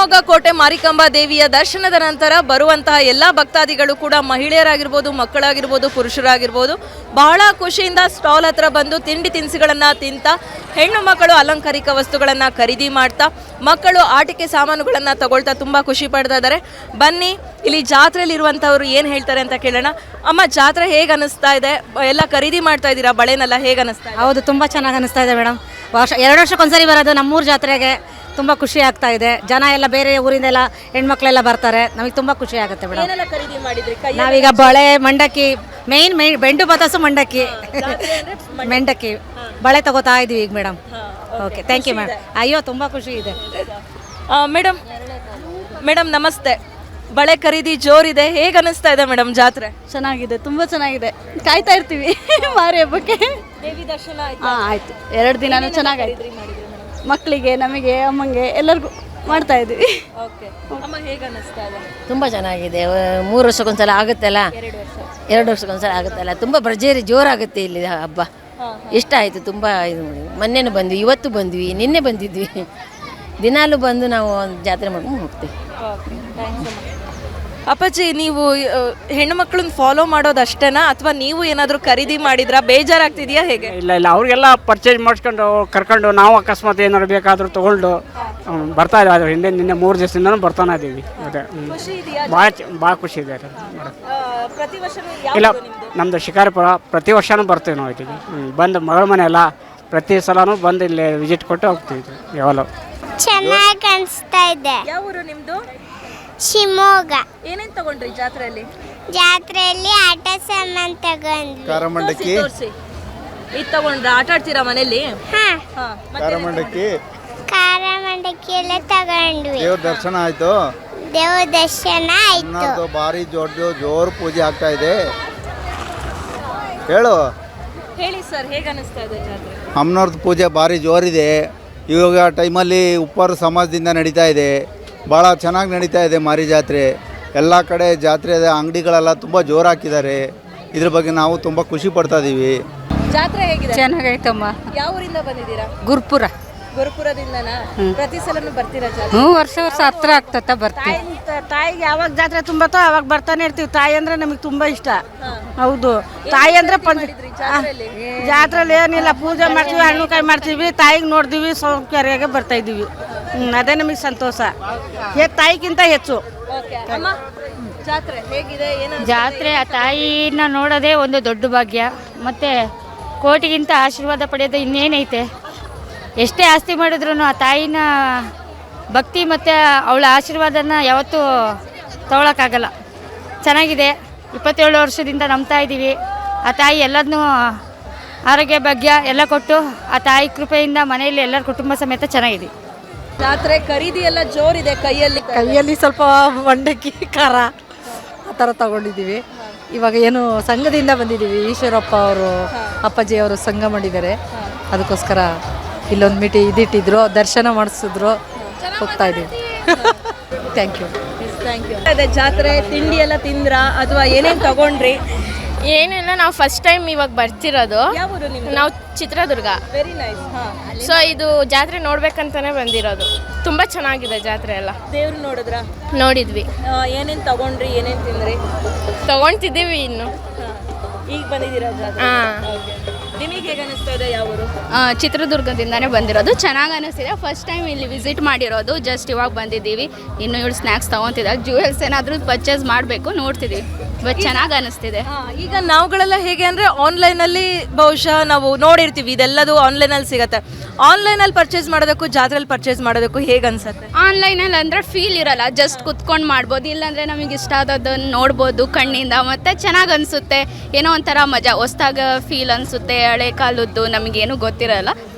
ಶಿವಮೊಗ್ಗ ಕೋಟೆ ಮಾರಿಕಾಂಬಾ ದೇವಿಯ ದರ್ಶನದ ನಂತರ ಬರುವಂತಹ ಎಲ್ಲ ಭಕ್ತಾದಿಗಳು ಕೂಡ ಮಹಿಳೆಯರಾಗಿರ್ಬೋದು, ಮಕ್ಕಳಾಗಿರ್ಬೋದು, ಪುರುಷರಾಗಿರ್ಬೋದು ಬಹಳ ಖುಷಿಯಿಂದ ಸ್ಟಾಲ್ ಹತ್ರ ಬಂದು ತಿಂಡಿ ತಿನಿಸುಗಳನ್ನು ತಿಂತ ಹೆಣ್ಣು ಮಕ್ಕಳು ಅಲಂಕಾರಿಕ ವಸ್ತುಗಳನ್ನು ಖರೀದಿ ಮಾಡ್ತಾ, ಮಕ್ಕಳು ಆಟಿಕೆ ಸಾಮಾನುಗಳನ್ನು ತಗೊಳ್ತಾ ತುಂಬ ಖುಷಿ ಪಡ್ತಾ ಇದ್ದಾರೆ. ಬನ್ನಿ ಇಲ್ಲಿ ಜಾತ್ರೆಯಲ್ಲಿ ಇರುವಂಥವ್ರು ಏನು ಹೇಳ್ತಾರೆ ಅಂತ ಕೇಳೋಣ. ಅಮ್ಮ, ಜಾತ್ರೆ ಹೇಗೆ ಅನಿಸ್ತಾ ಇದೆ? ಎಲ್ಲ ಖರೀದಿ ಮಾಡ್ತಾ ಇದ್ದೀರಾ ಬಳೆನೆಲ್ಲ, ಹೇಗೆ ಅನಿಸ್ತಾ ಇದೆ? ಹೌದು, ತುಂಬ ಚೆನ್ನಾಗಿ ಅನಿಸ್ತಾ ಇದೆ ಮೇಡಮ್. 2 ವರ್ಷಕ್ಕೊಂದ್ಸರಿ ಬರೋದು ನಮ್ಮೂರು ಜಾತ್ರೆಗೆ. ತುಂಬ ಖುಷಿ ಆಗ್ತಾ ಇದೆ. ಜನ ಎಲ್ಲ ಬೇರೆ ಊರಿಂದೆಲ್ಲ ಹೆಣ್ಮಕ್ಳೆಲ್ಲ ಬರ್ತಾರೆ. ನಮಗೆ ತುಂಬ ಖುಷಿ ಆಗುತ್ತೆ ಮೇಡಮ್. ಏನೆಲ್ಲ ಖರೀದಿ ಮಾಡಿದ್ರಿ? ನಾವೀಗ ಬಳೆ, ಮಂಡಕ್ಕಿ, ಮೇನ್ ಬೆಂಡು ಬತಾಸು ಮಂಡಕ್ಕಿ, ಮಂಡಕ್ಕಿ ಬಳೆ ತಗೋತಾ ಇದೀವಿ ಈಗ madam. Okay, thank you madam. ಅಯ್ಯೋ, ತುಂಬ ಖುಷಿ ಇದೆ ಮೇಡಮ್. ನಮಸ್ತೆ. ಬಳೆ ಖರೀದಿ ಜೋರಿದೆ, ಹೇಗೆ ಅನಿಸ್ತಾ ಇದೆ ಮೇಡಮ್ ಜಾತ್ರೆ? ಚೆನ್ನಾಗಿದೆ, ತುಂಬ ಚೆನ್ನಾಗಿದೆ. ಕಾಯ್ತಾ ಇರ್ತೀವಿ ಮಾರಿ ಹಬ್ಬಕ್ಕೆ. ದೇವಿ ದರ್ಶನ ಆಯ್ತು. 2 ದಿನಾನು ಚೆನ್ನಾಗಾಯ್ತು. ಮಕ್ಕಳಿಗೆ, ನಮಗೆ, ಅಮ್ಮಂಗೆ ಎಲ್ಲರಿಗೂ ಮಾಡ್ತಾ ಇದ್ದೀವಿ. ಅಮ್ಮ, ಹೇಗೆ ಅನಿಸ್ತಾ ಇದೆ? ತುಂಬ ಚೆನ್ನಾಗಿದೆ. 3 ವರ್ಷಕ್ಕೊಂದ್ಸಲ ಆಗುತ್ತಲ್ಲ, 2 ವರ್ಷಕ್ಕೊಂದ್ಸಲ ಆಗುತ್ತಲ್ಲ, ತುಂಬ ಭರ್ಜರಿ ಜೋರಾಗುತ್ತೆ ಇಲ್ಲಿ ಹಬ್ಬ. ಇಷ್ಟ ಆಯಿತು, ತುಂಬ ಇದು ಮಾಡಿ. ಮೊನ್ನೆನೂ ಬಂದ್ವಿ, ಇವತ್ತು ಬಂದ್ವಿ, ನಿನ್ನೆ ಬಂದಿದ್ವಿ. ದಿನಾಲೂ ಬಂದು ನಾವು ಜಾತ್ರೆ ಮಾಡ್ಕೊಂಡು ಹೋಗ್ತೀವಿ. ಅಪ್ಪಾಜಿ, ನೀವು ಹೆಣ್ಣು ಮಕ್ಕಳನ್ನ ಫಾಲೋ ಮಾಡೋದಷ್ಟೇನಾ ಅಥವಾ ನೀವು ಏನಾದರೂ ಖರೀದಿ ಮಾಡಿದ್ರಾ? ಬೇಜಾರಾಗ್ತಿದೆಯಾ ಹೇಗೆ? ಇಲ್ಲ, ಅವ್ರಿಗೆಲ್ಲ ಪರ್ಚೇಸ್ ಮಾಡಿಸ್ಕೊಂಡು ಕರ್ಕೊಂಡು ನಾವು ಅಕಸ್ಮಾತ್ ಏನಾದ್ರು ಬೇಕಾದರೂ ತೊಗೊಂಡು ಬರ್ತಾ ಇದ್ದೀವಿ. ಹಿಂದೆ ನಿನ್ನೆ 3 ದಿವಸದಿಂದನೂ ಬರ್ತಾನೆ ಇದ್ದೀವಿ. ಅದೇ ಭಾಳ ಖುಷಿ ಇದೆ. ಪ್ರತಿ ವರ್ಷ ಇಲ್ಲ, ನಮ್ಮದು ಶಿಕಾರಿಪುರ. ಪ್ರತಿ ವರ್ಷವೂ ಬರ್ತೀವಿ ನಾವು ಇಲ್ಲಿಗೆ. ಬಂದು ಮಗಳ ಮನೆ ಎಲ್ಲ ಪ್ರತಿ ಸಲನೂ ಬಂದು ಇಲ್ಲಿ ವಿಸಿಟ್ ಕೊಟ್ಟು ಹೋಗ್ತೀವಿ. ಯಾವಾಗಲೂ ಚೆನ್ನಾಗಿ ಅನಿಸ್ತಾ ಇದೆ. ಯಾವ ಊರು ನಿಮ್ಮದು? ಶಿವಮೊಗ್ಗ. ಏನೇನು ತಗೊಂಡ್ರಿ ಜಾತ್ರೆಯಲ್ಲಿ? ಜಾತ್ರೆಯಲ್ಲಿ ಆಟ ಸಾಮಾನು ತಗೊಂಡ್ವಿ. ಕಾರಮಂಡಕ್ಕಿ ಇದು ತಗೊಂಡ್ರ? ಆಟ ಆಡ್ತೀರಾ ಮನೇಲಿ? ಕಾರಮಂಡಕ್ಕಿ ಕಾರಮಂಡಕ್ಕಿ ಎಲ್ಲ ತಗೊಂಡ್ವಿ. ದೇವ್ರ ದರ್ಶನ ಆಯ್ತು. ದೇವ್ರ ದರ್ಶನ ಆಯ್ತು. ಭಾರಿ ಜೋರು ಪೂಜೆ ಆಗ್ತಾ ಇದೆ. ಹೇಳು. ಹೇಳಿ ಸರ್, ಹೇಗೆ ಅನಿಸ್ತಾ ಇದೆ ಜಾತ್ರೆ? ಅಮ್ಮನವ್ರದ್ದು ಪೂಜೆ ಭಾರಿ ಜೋರಿದೆ. ಇವಾಗ ಟೈಮಲ್ಲಿ ಉಪ್ಪಾರ ಸಮಾಜದಿಂದ ನಡೀತಾ ಇದೆ. ಭಾಳ ಚೆನ್ನಾಗಿ ನಡೀತಾ ಇದೆ ಮಾರಿ ಜಾತ್ರೆ. ಎಲ್ಲ ಕಡೆ ಜಾತ್ರೆ ಅಂಗಡಿಗಳೆಲ್ಲ ತುಂಬ ಜೋರು ಹಾಕಿದ್ದಾರೆ. ಇದ್ರ ಬಗ್ಗೆ ನಾವು ತುಂಬ ಖುಷಿ ಪಡ್ತಾ ಇದ್ದೀವಿ. ಜಾತ್ರೆ ಹೇಗಿದೆ? ಚೆನ್ನಾಗೈತಮ್ಮ. ಯಾವ ಊರಿಂದ ಬಂದಿದ್ದೀರಾ? ಗುರುಪುರ. ಗುರುಪುರದಿಂದನಾ? ಪ್ರತಿ ಸಲನೂ ಬರ್ತೀರಾ ಜಾತ್ರೆ? ವರ್ಷ ಹತ್ರ ಆಗ್ತತ್ತ ಬರ್ತೀವಿ. ತಾಯಿಗೆ ಯಾವಾಗ ಜಾತ್ರೆ ತುಂಬತ್ತೋ ಅವಾಗ ಬರ್ತಾನೆ ಇರ್ತೀವಿ. ತಾಯಿ ಅಂದ್ರೆ ನಮಗೆ ತುಂಬ ಇಷ್ಟ. ಹೌದು, ತಾಯಿ ಅಂದ್ರೆ ಜಾತ್ರೆಯಲ್ಲಿ ಏನಿಲ್ಲ, ಪೂಜೆ ಮಾಡ್ತೀವಿ, ಹಣ್ಣು ಕಾಯಿ ಮಾಡ್ತೀವಿ, ತಾಯಿಗೆ ನೋಡ್ತೀವಿ, ಸೌಕರ್ಯಾಗೆ ಬರ್ತಾ ಇದ್ದೀವಿ. ಅದೇ ನಮಗೆ ಸಂತೋಷ. ತಾಯಿಗಿಂತ ಹೆಚ್ಚು. ಜಾತ್ರೆ ಹೇಗಿದೆ? ಜಾತ್ರೆ ಆ ತಾಯಿನ ನೋಡೋದೇ ಒಂದು ದೊಡ್ಡ ಭಾಗ್ಯ. ಮತ್ತು ಕೋಟಿಗಿಂತ ಆಶೀರ್ವಾದ ಪಡೆಯೋದು ಇನ್ನೇನೈತೆ. ಎಷ್ಟೇ ಆಸ್ತಿ ಮಾಡಿದ್ರು ಆ ತಾಯಿನ ಭಕ್ತಿ ಮತ್ತು ಅವಳ ಆಶೀರ್ವಾದನ ಯಾವತ್ತೂ ತಗೊಳಕ್ಕಾಗಲ್ಲ. ಚೆನ್ನಾಗಿದೆ. 27 ವರ್ಷದಿಂದ ನಂಬ್ತಾ ಇದ್ದೀವಿ. ಆ ತಾಯಿ ಎಲ್ಲದನ್ನೂ ಆರೋಗ್ಯ ಭಾಗ್ಯ ಎಲ್ಲ ಕೊಟ್ಟು ಆ ತಾಯಿ ಕೃಪೆಯಿಂದ ಮನೆಯಲ್ಲಿ ಎಲ್ಲರ ಕುಟುಂಬ ಸಮೇತ ಚೆನ್ನಾಗಿದೆ. ಜಾತ್ರೆ ಖರೀದಿ ಎಲ್ಲ ಜೋರಿದೆ. ಕೈಯಲ್ಲಿ ಸ್ವಲ್ಪ ಮಂಡಕ್ಕಿ, ಖಾರ ಆ ಥರ ತಗೊಂಡಿದ್ದೀವಿ. ಇವಾಗ ಏನು ಸಂಘದಿಂದ ಬಂದಿದ್ದೀವಿ. ಈಶ್ವರಪ್ಪ ಅವರು, ಅಪ್ಪಾಜಿ ಅವರು ಸಂಘ ಮಾಡಿದ್ದಾರೆ. ಅದಕ್ಕೋಸ್ಕರ ಇಲ್ಲೊಂದು ಇದಿಟ್ಟಿದ್ರು, ದರ್ಶನ ಮಾಡಿಸಿದ್ರು, ಹೋಗ್ತಾ ಇದ್ದೀವಿ. Thank you. ಅದೇ ಜಾತ್ರೆ ತಿಂಡಿ ಎಲ್ಲ ತಿಂದ್ರಾ ಅಥವಾ ಏನೇನು ತಗೊಂಡ್ರಿ? ಏನಿಲ್ಲ, ನಾವು ಫಸ್ಟ್ ಟೈಮ್ ಇವಾಗ ಬರ್ತಿರೋದು. ಯಾವುದು ನಿಮ್ದು? ನಾವು ಚಿತ್ರದುರ್ಗ. Very nice. ಸೊ ಇದು ಜಾತ್ರೆ ನೋಡ್ಬೇಕಂತಾನೆ ಬಂದಿರೋದು. ತುಂಬ ಚೆನ್ನಾಗಿದೆ ಜಾತ್ರೆ ಎಲ್ಲ. ದೇವ್ರು ನೋಡಿದ್ರಾ? ನೋಡಿದ್ವಿ. ಏನೇನು ತಗೊಂಡ್ರಿ, ಏನೇನು ತಿಂದ್ರಿ? ತಗೊಳ್ತಿದ್ದೀವಿ ಇನ್ನು. ಈಗ ಬಂದಿದ್ದೀರಾ ಜಾತ್ರೆ? ನಿಮಗೆ ಹೇಗೆ ಅನಿಸ್ತಾ ಇದೆ? ಯಾವ ಊರು? ಚಿತ್ರದುರ್ಗದಿಂದಾನೇ ಬಂದಿರೋದು. ಚೆನ್ನಾಗಿ ಅನಿಸ್ತಿದೆ. ಫಸ್ಟ್ ಟೈಮ್ ಇಲ್ಲಿ ವಿಸಿಟ್ ಮಾಡಿರೋದು. ಜಸ್ಟ್ ಇವಾಗ ಬಂದಿದ್ದೀವಿ. ಇನ್ನು ಇವಳು ಸ್ನ್ಯಾಕ್ಸ್ ತೊಗೊತಿದ್ದಾರೆ. ಜ್ಯುವೆಲ್ಸ್ ಏನಾದರೂ ಪರ್ಚೇಸ್ ಮಾಡಬೇಕು, ನೋಡ್ತಿದ್ದೀವಿ. ಬಟ್ ಚೆನ್ನಾಗಿ ಅನಿಸ್ತಿದೆ. ಈಗ ನಾವುಗಳೆಲ್ಲ ಹೇಗೆ ಅಂದರೆ ಆನ್ಲೈನಲ್ಲಿ ಬಹುಶಃ ನಾವು ನೋಡಿರ್ತೀವಿ, ಇದೆಲ್ಲದು ಆನ್ಲೈನಲ್ಲಿ ಸಿಗುತ್ತೆ. ಆನ್ಲೈನಲ್ಲಿ ಪರ್ಚೇಸ್ ಮಾಡೋದಕ್ಕೂ ಜಾತ್ರೆಯಲ್ಲಿ ಪರ್ಚೇಸ್ ಮಾಡೋದಕ್ಕೂ ಹೇಗೆ ಅನ್ಸುತ್ತೆ? ಆನ್ಲೈನಲ್ಲಿ ಅಂದರೆ ಫೀಲ್ ಇರಲ್ಲ. ಜಸ್ಟ್ ಕುತ್ಕೊಂಡು ಮಾಡ್ಬೋದು. ಇಲ್ಲಾಂದರೆ ನಮಗೆ ಇಷ್ಟ ಆದದನ್ನು ನೋಡ್ಬೋದು ಕಣ್ಣಿಂದ. ಮತ್ತು ಚೆನ್ನಾಗಿ ಅನಿಸುತ್ತೆ. ಏನೋ ಒಂಥರ ಮಜಾ, ಹೊಸ್ದಾಗ ಫೀಲ್ ಅನಿಸುತ್ತೆ. ಹಳೆ ಕಾಲದ್ದು ನಮಗೇನು ಗೊತ್ತಿರಲ್ಲ.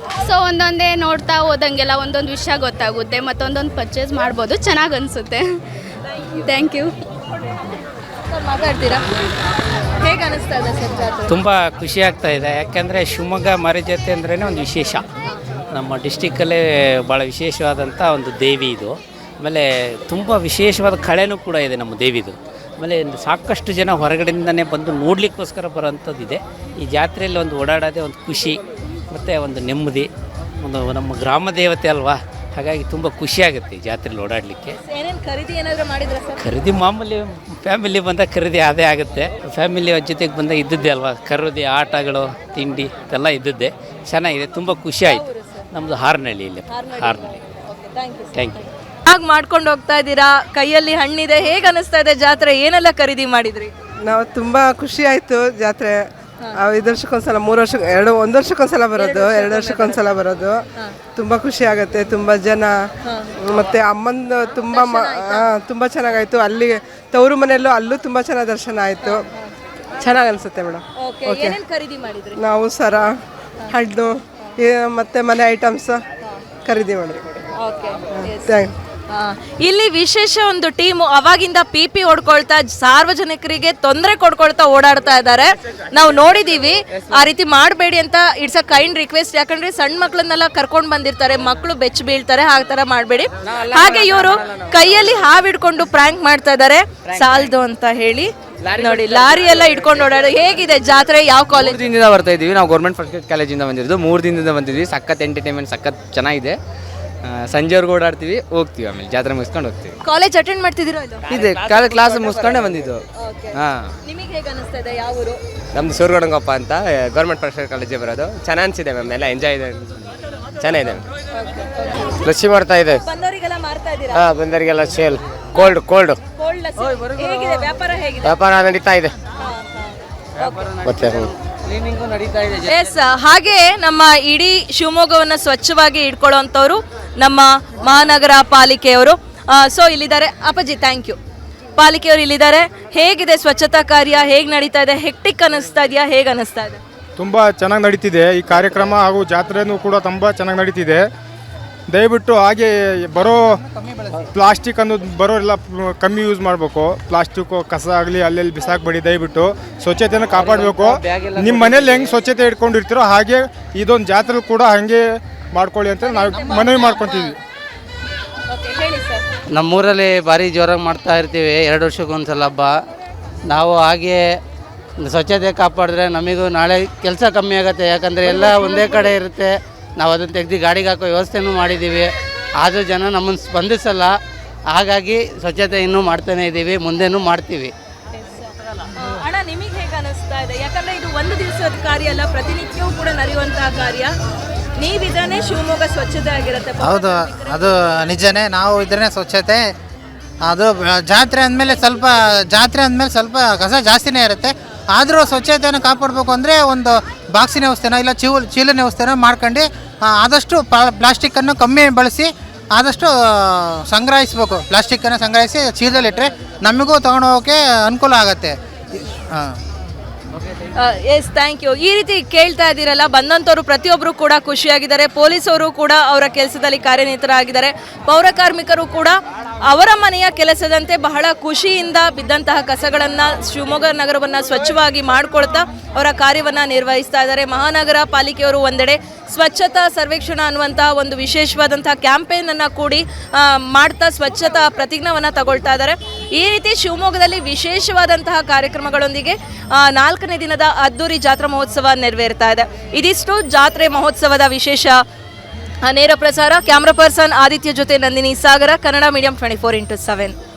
ಸೊ ಒಂದೊಂದೇ ನೋಡ್ತಾ ಹೋದಂಗೆಲ್ಲ ಒಂದೊಂದು ವಿಷಯ ಗೊತ್ತಾಗುತ್ತೆ. ಮತ್ತೊಂದೊಂದು ಪರ್ಚೇಸ್ ಮಾಡ್ಬೋದು. ಚೆನ್ನಾಗಿ ಅನಿಸುತ್ತೆ. Thank you. ಮಾತಾಡ್ತೀರಾ? ಹೇಗೆ ಅನಿಸ್ತಾ ಇದೆ ಸರ್ ಜಾತ್ರೆ? ತುಂಬ ಖುಷಿ ಆಗ್ತಾ ಇದೆ. ಯಾಕೆಂದರೆ ಶಿವಮೊಗ್ಗ ಮಾರಿ ಜಾತ್ರೆ ಅಂದ್ರೇ ಒಂದು ವಿಶೇಷ. ನಮ್ಮ ಡಿಸ್ಟಿಕ್ಕಲ್ಲೇ ಭಾಳ ವಿಶೇಷವಾದಂಥ ಒಂದು ದೇವಿ ಇದು. ಆಮೇಲೆ ತುಂಬ ವಿಶೇಷವಾದ ಕಳೆನೂ ಕೂಡ ಇದೆ ನಮ್ಮ ದೇವಿದು. ಆಮೇಲೆ ಸಾಕಷ್ಟು ಜನ ಹೊರಗಡೆಯಿಂದನೇ ಬಂದು ನೋಡಲಿಕ್ಕೋಸ್ಕರ ಬರೋವಂಥದ್ದಿದೆ. ಈ ಜಾತ್ರೆಯಲ್ಲಿ ಒಂದು ಓಡಾಡೋದೇ ಒಂದು ಖುಷಿ ಮತ್ತು ಒಂದು ನೆಮ್ಮದಿ. ಒಂದು ನಮ್ಮ ಗ್ರಾಮ ದೇವತೆ ಅಲ್ವಾ, ಹಾಗಾಗಿ ತುಂಬ ಖುಷಿಯಾಗುತ್ತೆ ಜಾತ್ರೆಲಿ ಓಡಾಡಲಿಕ್ಕೆ. ಏನೇನು ಖರೀದಿ ಏನಾದರೂ ಮಾಡಿದ್ರೆ ಸರ್? ಖರೀದಿ ಮಾಮೂಲಿ ಫ್ಯಾಮಿಲಿ ಬಂದಾಗ ಖರೀದಿ ಅದೇ ಆಗುತ್ತೆ. ಫ್ಯಾಮಿಲಿ ಜೊತೆಗೆ ಬಂದಾಗ ಇದ್ದದ್ದೇ ಅಲ್ವಾ, ಖರೀದಿ ಆಟಗಳು ತಿಂಡಿ ಇದೆಲ್ಲ ಇದ್ದದ್ದೇ. ಚೆನ್ನಾಗಿದೆ, ತುಂಬ ಖುಷಿ ಆಯಿತು. ನಮ್ಮದು ಹಾರನಹಳ್ಳಿ, ಇಲ್ಲಿ ಹಾರನಹಳ್ಳಿ. Thank you. ಹಾಗೆ ಮಾಡ್ಕೊಂಡು ಹೋಗ್ತಾ ಇದ್ದೀರಾ, ಕೈಯಲ್ಲಿ ಹಣ್ಣಿದೆ, ಹೇಗೆ ಅನಿಸ್ತಾ ಇದೆ ಜಾತ್ರೆ? ಏನೆಲ್ಲ ಖರೀದಿ ಮಾಡಿದ್ರಿ? ನಾವು ತುಂಬ ಖುಷಿ ಆಯಿತು ಜಾತ್ರೆ. 5 ವರ್ಷಕ್ಕೊಂದ್ಸಲ, 3 ವರ್ಷ, 1 ವರ್ಷಕ್ಕೊಂದ್ಸಲ ಬರೋದು, 2 ವರ್ಷಕ್ಕೊಂದ್ಸಲ ಬರೋದು. ತುಂಬ ಖುಷಿ ಆಗುತ್ತೆ. ತುಂಬ ಜನ ಮತ್ತು ಅಮ್ಮಂದು ತುಂಬ ಚೆನ್ನಾಗಾಯಿತು. ಅಲ್ಲಿ ತವರು ಮನೆಯಲ್ಲೂ ಅಲ್ಲೂ ತುಂಬ ಚೆನ್ನಾಗಿ ದರ್ಶನ ಆಯಿತು. ಚೆನ್ನಾಗಿ ಅನಿಸುತ್ತೆ ಮೇಡಮ್. ಓಕೆ, ಖರೀದಿ ಮಾಡಿದ್ರಿ? ನಾವು ಸರ, ಹಣ್ಣು ಮತ್ತು ಮನೆ ಐಟಮ್ಸ್ ಖರೀದಿ ಮಾಡಿದ್ವಿ. ಥ್ಯಾಂಕ್. ಇಲ್ಲಿ ವಿಶೇಷ ಒಂದು ಟೀಮು ಅವಾಗಿಂದ ಪಿ ಹೊಡ್ಕೊಳ್ತಾ ಸಾರ್ವಜನಿಕರಿಗೆ ತೊಂದರೆ ಕೊಡ್ಕೊಳ್ತಾ ಓಡಾಡ್ತಾ ಇದ್ದಾರೆ. ನಾವು ನೋಡಿದೀವಿ. ಆ ರೀತಿ ಮಾಡಬೇಡಿ ಅಂತ ಇಟ್ಸ್ ಅ ಕೈಂಡ್ ರಿಕ್ವೆಸ್ಟ್. ಯಾಕಂದ್ರೆ ಸಣ್ಣ ಮಕ್ಕಳನ್ನೆಲ್ಲ ಕರ್ಕೊಂಡು ಬಂದಿರ್ತಾರೆ, ಮಕ್ಕಳು ಬೆಚ್ಚ ಬೀಳ್ತಾರೆ, ಆ ಥರ ಮಾಡಬೇಡಿ. ಹಾಗೆ ಇವರು ಕೈಯಲ್ಲಿ ಹಾವು ಹಿಡ್ಕೊಂಡು ಪ್ರ್ಯಾಂಕ್ ಮಾಡ್ತಾ ಇದ್ದಾರೆ, ಸಾಲ್ದು ಅಂತ ಹೇಳಿ. ನೋಡಿ, ಲಾರಿ ಎಲ್ಲ ಇಟ್ಕೊಂಡು ಓಡಾಡೋ. ಹೇಗಿದೆ ಜಾತ್ರೆ? ಯಾವ ಕಾಲೇಜ್? 3 ದಿನದಿಂದ ಬರ್ತಾ ಇದ್ದೀವಿ ನಾವು. ಗೌರ್ಮೆಂಟ್ ಫಸ್ಟ್ ಕಾಲೇಜಿಂದ ಬಂದಿರೋದು. 3 ದಿನದಿಂದ ಬಂದಿದ್ವಿ. ಸಖತ್ ಎಂಟರ್ಟೈನ್ಮೆಂಟ್, ಸಖತ್ ಚೆನ್ನಾಗಿದೆ. ಸಂಜೆವರೆಗೂ ಓಡಾಡ್ತೀವಿ, ಹೋಗ್ತೀವಿ, ಆಮೇಲೆ ಜಾತ್ರೆ ಮುಗಿಸ್ಕೊಂಡು ಹೋಗ್ತೀವಿ. ಕಾಲೇಜ್ ಅಟೆಂಡ್ ಮಾಡ್ತಿದ್ದೀರಾ? ಇದೆ, ಕ್ಲಾಸ್ ಮುಗಿಸ್ಕೊಂಡೇ ಬಂದಿದ್ದು. ಹಾಂ. ನಿಮಗೆ ಹೇಗೆ ಅನಿಸ್ತಾ ಇದೆ? ಯಾವ ಊರು? ನಮ್ದು ಸೂರ್ಗಡಂಗಪ್ಪ ಅಂತ, ಗೌರ್ಮೆಂಟ್ ಫಸ್ಟ್ ಕಾಲೇಜಿಗೆ ಬರೋದು. ಚೆನ್ನಾಗಿ ಅನಿಸಿದೆ ಮ್ಯಾಮ್, ಎಲ್ಲ ಎಂಜಾಯ್ ಇದೆ, ಚೆನ್ನಾಗಿದೆ. ಲಸ್ಸಿ ಮಾಡ್ತಾ ಇದೆ. ಬಂದವರಿಗೆಲ್ಲ ಮಾರ್ತಾ ಇದ್ದೀರಾ? ಹಾಂ, ಬಂದವರಿಗೆಲ್ಲ ಸೇಲ್. ಕೋಲ್ಡ್ ಹೇಗಿದೆ ವ್ಯಾಪಾರ? ಹೇಗಿದೆ ವ್ಯಾಪಾರ? ನಡೀತಾ ಇದೆ. ಮತ್ತೆ ಎಸ್, ಹಾಗೆ ನಮ್ಮ ಇಡೀ ಶಿವಮೊಗ್ಗವನ್ನು ಸ್ವಚ್ಛವಾಗಿ ಇಟ್ಕೊಳ್ಳುವಂಥವ್ರು ನಮ್ಮ ಮಹಾನಗರ ಪಾಲಿಕೆಯವರು. ಸೊ ಇಲ್ಲಿದ್ದಾರೆ ಅಪ್ಪಾಜಿ, ಥ್ಯಾಂಕ್ ಯು. ಪಾಲಿಕೆಯವರು ಇಲ್ಲಿದ್ದಾರೆ. ಹೇಗಿದೆ ಸ್ವಚ್ಛತಾ ಕಾರ್ಯ? ಹೇಗೆ ನಡೀತಾ ಇದೆ? ಹೆಕ್ಟಿಕ್ ಅನ್ನಿಸ್ತಾ ಇದೆಯಾ? ಹೇಗೆ ಅನ್ನಿಸ್ತಾ ಇದೆ? ತುಂಬ ಚೆನ್ನಾಗಿ ನಡೀತಿದೆ ಈ ಕಾರ್ಯಕ್ರಮ, ಹಾಗೂ ಜಾತ್ರೆನೂ ಕೂಡ ತುಂಬ ಚೆನ್ನಾಗಿ ನಡೀತಿದೆ. ದಯವಿಟ್ಟು ಹಾಗೆ ಬರೋ ಪ್ಲಾಸ್ಟಿಕ್ ಅನ್ನೋದು ಬರೋರೆಲ್ಲ ಕಮ್ಮಿ ಯೂಸ್ ಮಾಡಬೇಕು. ಪ್ಲಾಸ್ಟಿಕ್ಕು ಕಸ ಆಗಲಿ ಅಲ್ಲೆಲ್ಲಿ ಬಿಸಾಕಬೇಡಿ. ದಯವಿಟ್ಟು ಸ್ವಚ್ಛತೆಯನ್ನು ಕಾಪಾಡಬೇಕು. ನಿಮ್ಮ ಮನೇಲಿ ಹೆಂಗೆ ಸ್ವಚ್ಛತೆ ಇಟ್ಕೊಂಡಿರ್ತೀರೋ ಹಾಗೆ ಇದೊಂದು ಜಾತ್ರೆ ಕೂಡ ಹಾಗೆ ಮಾಡ್ಕೊಳ್ಳಿ ಅಂತ ನಾವು ಮನವಿ ಮಾಡ್ಕೊತೀವಿ. ನಮ್ಮೂರಲ್ಲಿ ಭಾರಿ ಜೋರಾಗಿ ಮಾಡ್ತಾ ಇರ್ತೀವಿ, 2 ವರ್ಷಕ್ಕೊಂದ್ಸಲ ಹಬ್ಬ. ನಾವು ಹಾಗೆ ಸ್ವಚ್ಛತೆ ಕಾಪಾಡಿದ್ರೆ ನಮಗೂ ನಾಳೆ ಕೆಲಸ ಕಮ್ಮಿ ಆಗುತ್ತೆ. ಯಾಕಂದರೆ ಎಲ್ಲ ಒಂದೇ ಕಡೆ ಇರುತ್ತೆ. ನಾವು ಅದನ್ನು ತೆಗೆದು ಗಾಡಿಗೆ ಹಾಕೋ ವ್ಯವಸ್ಥೆನೂ ಮಾಡಿದ್ದೀವಿ. ಆದರೂ ಜನ ನಮ್ಮನ್ನು ಸ್ಪಂದಿಸಲ್ಲ. ಹಾಗಾಗಿ ಸ್ವಚ್ಛತೆ ಇನ್ನೂ ಮಾಡ್ತಾನೆ ಇದ್ದೀವಿ, ಮುಂದೆನೂ ಮಾಡ್ತೀವಿ. ಅಣ್ಣ, ನಿಮಗೆ ಹೇಗೆ ಅನಿಸ್ತಾ ಇದೆ? ಯಾಕಂದರೆ ಇದು ಒಂದು ದಿವಸದ ಕಾರ್ಯ ಅಲ್ಲ, ಪ್ರತಿನಿತ್ಯವೂ ಕೂಡ ನಡೆಯುವಂತಹ ಕಾರ್ಯ. ನೀವಿದ್ರೆ ಶಿವಮೊಗ್ಗ ಸ್ವಚ್ಛತೆ ಆಗಿರುತ್ತೆ. ಹೌದು, ಅದು ನಿಜನೇ. ನಾವು ಇದ್ರೆ ಸ್ವಚ್ಛತೆ. ಅದು ಜಾತ್ರೆ ಅಂದಮೇಲೆ ಸ್ವಲ್ಪ ಕಸ ಜಾಸ್ತಿನೇ ಇರುತ್ತೆ. ಆದರೂ ಸ್ವಚ್ಛತೆಯನ್ನು ಕಾಪಾಡಬೇಕು ಅಂದರೆ ಒಂದು ಬಾಕ್ಸಿನ ವ್ಯವಸ್ಥೆನೋ ಇಲ್ಲ ಚೀಲನ ವ್ಯವಸ್ಥೆನೋ ಮಾಡ್ಕೊಂಡು ಆದಷ್ಟು ಪ್ಲಾಸ್ಟಿಕ್ಕನ್ನು ಕಮ್ಮಿ ಬಳಸಿ ಆದಷ್ಟು ಸಂಗ್ರಹಿಸಬೇಕು. ಪ್ಲಾಸ್ಟಿಕ್ಕನ್ನು ಸಂಗ್ರಹಿಸಿ ಚೀಲದಲ್ಲಿಟ್ಟರೆ ನಮಗೂ ತೊಗೊಂಡು ಹೋಗೋಕ್ಕೆ ಅನುಕೂಲ ಆಗುತ್ತೆ. ಹಾಂ, ಎಸ್, ಥ್ಯಾಂಕ್ ಯು. ಈ ರೀತಿ ಕೇಳ್ತಾ ಇದ್ದೀರಲ್ಲ, ಬಂದಂಥವ್ರು ಪ್ರತಿಯೊಬ್ಬರು ಕೂಡ ಖುಷಿಯಾಗಿದ್ದಾರೆ. ಪೊಲೀಸವರು ಕೂಡ ಅವರ ಕೆಲಸದಲ್ಲಿ ಕಾರ್ಯನಿರತರಾಗಿದ್ದಾರೆ. ಪೌರ ಕಾರ್ಮಿಕರು ಕೂಡ ಅವರ ಮನೆಯ ಕೆಲಸದಂತೆ ಬಹಳ ಖುಷಿಯಿಂದ ಬಿದ್ದಂತಹ ಕಸಗಳನ್ನು ಶಿವಮೊಗ್ಗ ನಗರವನ್ನು ಸ್ವಚ್ಛವಾಗಿ ಮಾಡಿಕೊಳ್ತಾ ಅವರ ಕಾರ್ಯವನ್ನು ನಿರ್ವಹಿಸ್ತಾ ಇದ್ದಾರೆ. ಮಹಾನಗರ ಪಾಲಿಕೆಯವರು ಒಂದೆಡೆ ಸ್ವಚ್ಛತಾ ಸರ್ವೇಕ್ಷಣಾ ಅನ್ನುವಂತಹ ಒಂದು ವಿಶೇಷವಾದಂತಹ ಕ್ಯಾಂಪೇನನ್ನು ಕೂಡಿ ಮಾಡ್ತಾ ಸ್ವಚ್ಛತಾ ಪ್ರತಿಜ್ಞಾವನ್ನು ತಗೊಳ್ತಾ ಇದ್ದಾರೆ. ಈ ರೀತಿ ಶಿವಮೊಗ್ಗದಲ್ಲಿ ವಿಶೇಷವಾದಂತಹ ಕಾರ್ಯಕ್ರಮಗಳೊಂದಿಗೆ 4ನೇ ದಿನದ ಅದ್ದೂರಿ ಜಾತ್ರಾ ಮಹೋತ್ಸವ ನೆರವೇರ್ತಾ ಇದೆ. ಇದಿಷ್ಟು ಜಾತ್ರೆ ಮಹೋತ್ಸವದ ವಿಶೇಷ ನೇರ ಪ್ರಸಾರ. ಕ್ಯಾಮ್ರಾ ಪರ್ಸನ್ ಆದಿತ್ಯ ಜೊತೆ ನಂದಿನಿ ಸಾಗರ, ಕನ್ನಡ ಮೀಡಿಯಂ 24x7.